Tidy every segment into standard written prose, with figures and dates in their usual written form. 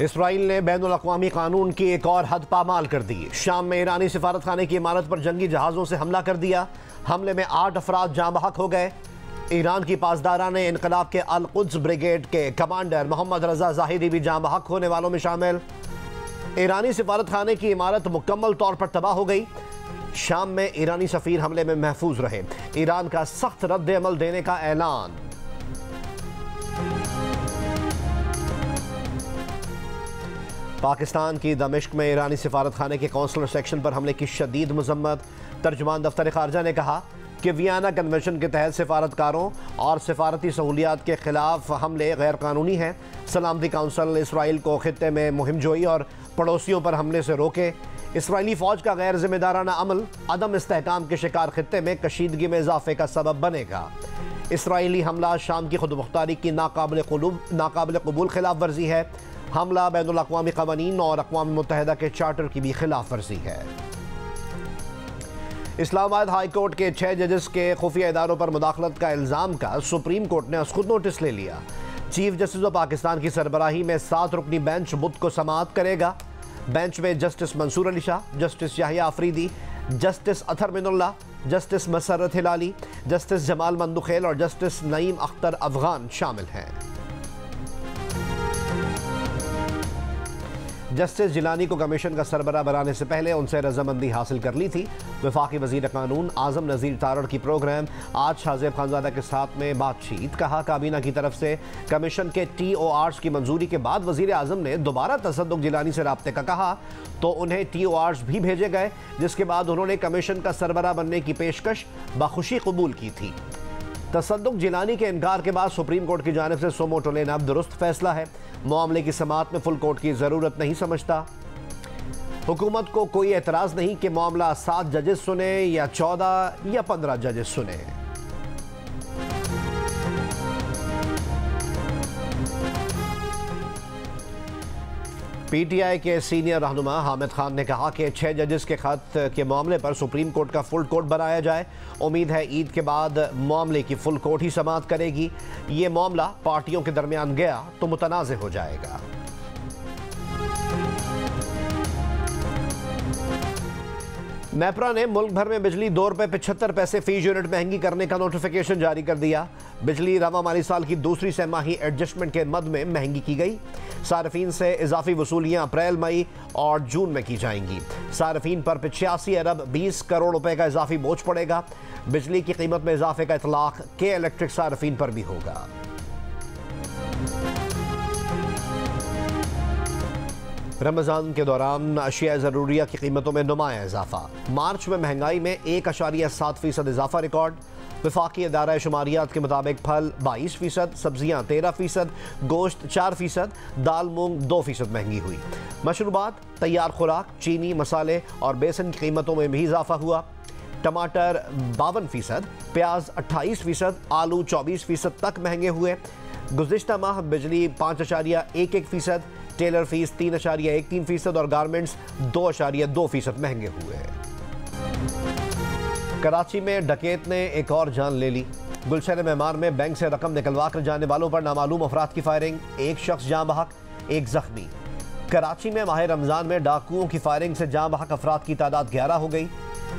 Israel ने बैनुल अक़वामी कानून की एक और हद पामाल कर दी। शाम में ईरानी सिफारत खाने की इमारत पर जंगी जहाज़ों से हमला कर दिया। हमले में 8 अफराद जाँ बहक हो गए। ईरान की पासदारान इनकलाब के अल कुद्स ब्रिगेड के कमांडर मोहम्मद रजा ज़ाहिदी भी जाँ बहक होने वालों में शामिल। ईरानी सिफारत खाने की इमारत मुकम्मल तौर पर तबाह हो गई। शाम में ईरानी सफ़ीर हमले में महफूज रहे। ईरान का सख्त रद्द अमल देने का ऐलान। पाकिस्तान की दमिश्क में ईरानी सिफारत खाने के कौंसलर सेक्शन पर हमले की शदीद मजम्मत। तर्जुमान दफ्तर खारजा ने कहा कि वियना कन्वेंशन के तहत सिफारतकारों और सिफारती सहूलियात के खिलाफ हमले गैर कानूनी हैं। सलामती काउंसिल इसराइल को खित्ते में मुहिम जोई और पड़ोसियों पर हमले से रोके। इसराइली फ़ौज का गैर जिम्मेदाराना अमल अदम इस्तेहकाम के शिकार खित्ते में कशीदगी में इजाफे का सबब बनेगा। इसराइली हमला शाम की खुदमुख्तारी की नाकाबिल कबूल खिलाफ वर्जी है। हमला बैनुल अक़वामी क़वानीन और अक़वाम मुत्तहिदा के चार्टर की भी खिलाफ वर्जी है। इस्लामाबाद हाई कोर्ट के 6 जजेस के खुफिया इदारों पर मुदाखलत का इल्ज़ाम का सुप्रीम कोर्ट ने आज खुद नोटिस ले लिया। चीफ जस्टिस ऑफ पाकिस्तान की सरबराही में 7 रुकनी बेंच बुध को समाअत करेगा। बेंच में justice Mansoor Ali Shah, justice Yahya Afridi, justice Athar Minallah, justice Musarrat Hilali, justice Jamal Mandokhel और जस्टिस नईम अख्तर अफगान शामिल हैं। जस्टिस जिलानी को कमीशन का सरबराह बनाने से पहले उनसे रजामंदी हासिल कर ली थी। वफाकी वज़ीर कानून आज़म नज़ीर तारड़ की प्रोग्राम आज शाहज़ेब खानज़ादा के साथ में बातचीत। कहा काबीना की तरफ से कमीशन के TORs की मंजूरी के बाद वज़ीर आज़म ने दोबारा तसद्दुक़ जिलानी से राब्ते का कहा तो उन्हें TORs भी भेजे गए, जिसके बाद उन्होंने कमीशन का सरबराह बनने की पेशकश बखुशी कबूल की थी। तसद्दुक़ जिलानी के इनकार के बाद सुप्रीम कोर्ट की जानिब से सुमो टो लेना अब दुरुस्त फैसला है। मामले की समाअत में फुल कोर्ट की ज़रूरत नहीं समझता। हुकूमत को कोई एतराज़ नहीं कि मामला 7 जजेस सुने या 14 या 15 जजेस सुने। PTI के सीनियर रहनुमा हामिद खान ने कहा कि 6 जजेस के खत के मामले पर सुप्रीम कोर्ट का फुल कोर्ट बनाया जाए। उम्मीद है ईद के बाद मामले की फुल कोर्ट ही समाअत करेगी। ये मामला पार्टियों के दरमियान गया तो मुतनाज़ हो जाएगा। नेपरा ने मुल्क भर में बिजली 2 रुपये 75 पैसे फी यूनिट महंगी करने का नोटिफिकेशन जारी कर दिया। बिजली रवा माली साल की दूसरी सहमाही एडजस्टमेंट के मद में महंगी की गई। सार्फिन से इजाफी वसूलियाँ अप्रैल, मई और जून में की जाएंगी। सार्फिन पर 85 अरब 20 करोड़ रुपए का इजाफी बोझ पड़ेगा। बिजली की कीमत में इजाफे का इतलाक के इलेक्ट्रिक सार्फिन पर भी होगा। रमज़ान के दौरान अशिया ज़रूरिया की कीमतों में नुमाया इजाफा। मार्च में महंगाई में 1.7% इजाफा रिकॉर्ड। वफाकी अदारा शुमारियात के मुताबिक फल 22%, सब्जियाँ 13%, गोश्त 4%, दाल मूंग 2% महंगी हुई। मशरूबात, तैयार खुराक, चीनी, मसाले और बेसन की कीमतों में भी इजाफा हुआ। टमाटर 52%, प्याज 28%, आलू 24% तक महंगे हुए। गुज़िश्ता माह बिजली 5.11%, टेलर फीस 3.13% और गारमेंट्स 2.2% महंगे हुए। कराची में डकैत ने एक और जान ले ली। गुलशन मेहमान में बैंक से रकम निकलवा कर जाने वालों पर नामालूम अफराद की फायरिंग, एक शख्स जाँ बहक, एक जख्मी। कराची में माह रमज़ान में डाकुओं की फायरिंग से जाँ बहक अफराद की तादाद 11 हो गई।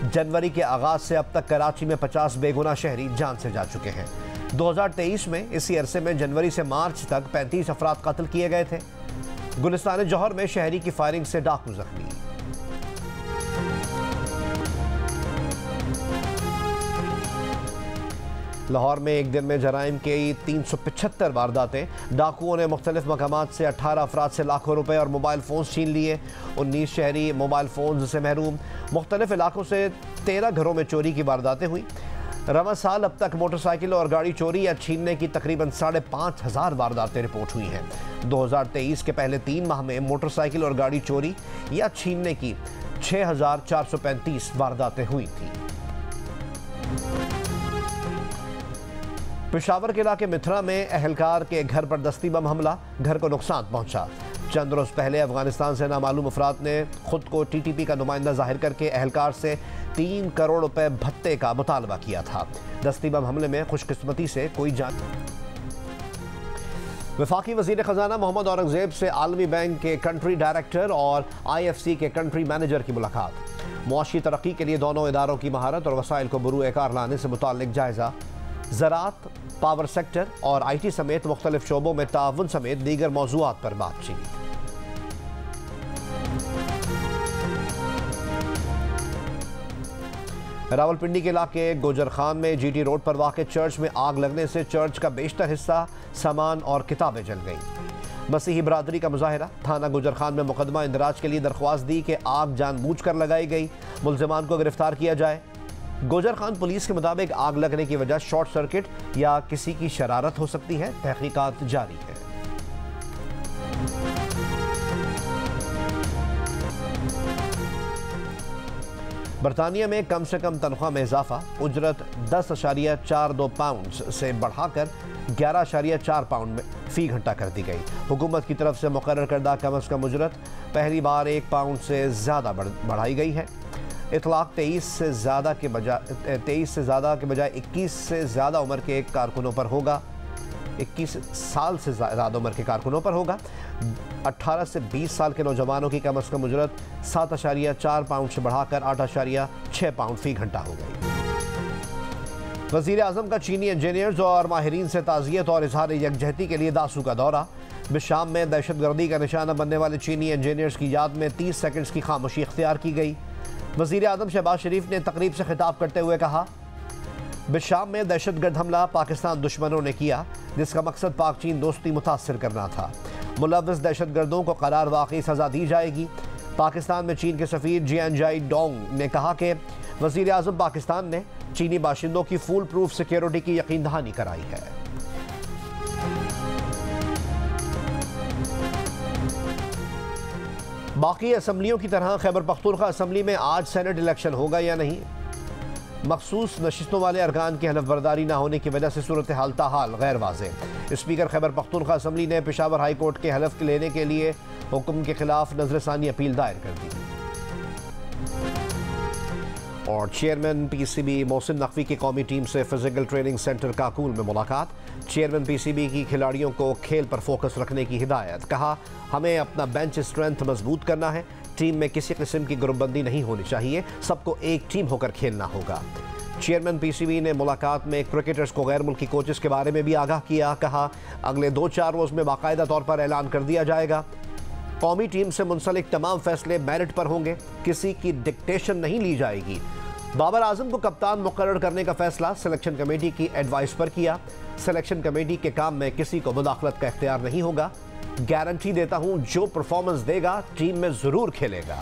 जनवरी के आगाज़ से अब तक कराची में 50 बेगुनाह शहरी जान से जा चुके हैं। 2023 में इसी अरसे में जनवरी से मार्च तक 35 अफराद कत्ल किए गए थे। गुलिस्तान जौहर में शहरी की फायरिंग से डाकू जख्मी। लाहौर में एक दिन में जराइम के 375 वारदातें। डाकुओं ने मुख्तलिफ मकामात से 18 अफराद से लाखों रुपए और मोबाइल फ़ोन छीन लिए। 19 शहरी मोबाइल फ़ोन से महरूम। मुख्तलिफ इलाकों से 13 घरों में चोरी की वारदातें हुई। रवा साल अब तक मोटरसाइकिल और गाड़ी चोरी या छीनने की तकरीबन 5,500 वारदातें रिपोर्ट हुई हैं। 2023 के पहले 3 माह में मोटरसाइकिल और गाड़ी चोरी या छीनने की 6,435 वारदातें हुई थी। पेशावर के इलाके मिथरा में अहलकार के घर पर दस्ती बम हमला, घर को नुकसान पहुंचा। चंद रोज पहले अफगानिस्तान से नामालूम अफराद ने खुद को TTP का नुमाइंदा जाहिर करके अहलकार से 3 करोड़ रुपए भत्ते का मुतालबा किया था। दस्ती बम हमले में खुशकिस्मती से कोई जान। वफाकी वज़ीर ख़जाना मोहम्मद औरंगज़ेब से आलमी बैंक के कंट्री डायरेक्टर और IFC के कंट्री मैनेजर की मुलाकात। मुआशी तरक्की के लिए दोनों इदारों की महारत और वसाइल को बरूए कार लाने से मुताल्लिक जायज़ा। ज़राअत, पावर सेक्टर और IT समेत मुख्तलिफ शोबों में ताउन समेत दीगर मौज़ूआत पर बातचीत। रावलपिंडी के इलाके गोजर खान में GT रोड पर वाक़ चर्च में आग लगने से चर्च का बेशतर हिस्सा, सामान और किताबें जल गईं। मसीही बरादरी का मुजाहरा। थाना गोजर खान में मुकदमा इंदराज के लिए दरख्वास्त दी कि आग जानबूझकर लगाई गई, मुल्ज़िमान को गिरफ्तार किया जाए। गोजर खान पुलिस के मुताबिक आग लगने की वजह शॉर्ट सर्किट या किसी की शरारत हो सकती है। तहकीकात जारी है। बरतानिया में कम से कम तनख्वाह में इजाफा। उजरत 10.42 पाउंड से बढ़ाकर 11.4 पाउंड में फ़ी घंटा कर दी गई। हुकूमत की तरफ से मुकर्रर करदा कम अज़ कम उजरत पहली बार 1 पाउंड से ज़्यादा बढ़ाई गई है। इतलाक़ 23 से ज़्यादा के बजाय 21 से ज़्यादा उम्र के कारकुनों पर होगा। 21 साल से ज़्यादा उम्र के कारकुनों पर होगा। 18 से 20 साल के नौजवानों की कम अज़ कम उजरत 7.4 पाउंड से बढ़ाकर 8.6 पाउंड फ़ी घंटा हो गई। वज़ीर आज़म का चीनी इंजीनियर्स और माहिरीन से ताज़ियत और इजहार यकजहती के लिए दासू का दौरा। बिशाम में दहशतगर्दी का निशाना बनने वाले चीनी इंजीनियर्स की याद में 30 सेकंड्स की खामोशी इख्तियार की गई। वज़ीर आज़म शहबाज शरीफ ने तकरीब से खिताब करते हुए कहा, बिशाम में दहशतगर्द हमला पाकिस्तान दुश्मनों ने किया, जिसका मकसद पाक चीन दोस्ती मुतासर करना था। मुलव्वस दहशतगर्दों को करार वाकई सज़ा दी जाएगी। पाकिस्तान में चीन के सफ़ीर जियानजाई डोंग ने कहा कि वज़ीर आज़म पाकिस्तान ने चीनी बाशिंदों की फुल प्रूफ सिक्योरिटी की यकीन दहानी कराई है। बाकी असम्बलियों की तरह खैबर पख्तूनख्वा असम्बली में आज सेनेट इलेक्शन होगा या नहीं। मखसूस नशिस्तों वाले अरकान की हलफ बर्दारी न होने की वजह से सूरत हाल ताहाल गैर वाज़ेह। स्पीकर खैबर पख्तूनख्वा असम्बली ने पेशावर हाई कोर्ट के हलफ लेने के लिए हुक्म के खिलाफ नजरसानी अपील दायर कर दी। और चेयरमैन PCB मोहसिन नकवी की कौमी टीम से फिजिकल ट्रेनिंग सेंटर काकूल में मुलाकात। चेयरमैन PCB की खिलाड़ियों को खेल पर फोकस रखने की हिदायत। कहा, हमें अपना बेंच स्ट्रेंथ मजबूत करना है। टीम में किसी किस्म की ग्रुपबंदी नहीं होनी चाहिए, सबको एक टीम होकर खेलना होगा। चेयरमैन PCB ने मुलाकात में क्रिकेटर्स को गैर मुल्की कोचेस के बारे में भी आगाह किया। कहा, अगले 2-4 रोज़ में बाकायदा तौर पर ऐलान कर दिया जाएगा। कौमी टीम से मुंसलिक तमाम फैसले मेरिट पर होंगे, किसी की डिक्टेशन नहीं ली जाएगी। बाबर आजम को कप्तान मुकर्रर करने का फैसला सिलेक्शन कमेटी की एडवाइस पर किया। सिलेक्शन कमेटी के काम में किसी को मुदाखलत का इख्तियार नहीं होगा। गारंटी देता हूं, जो परफॉर्मेंस देगा टीम में जरूर खेलेगा।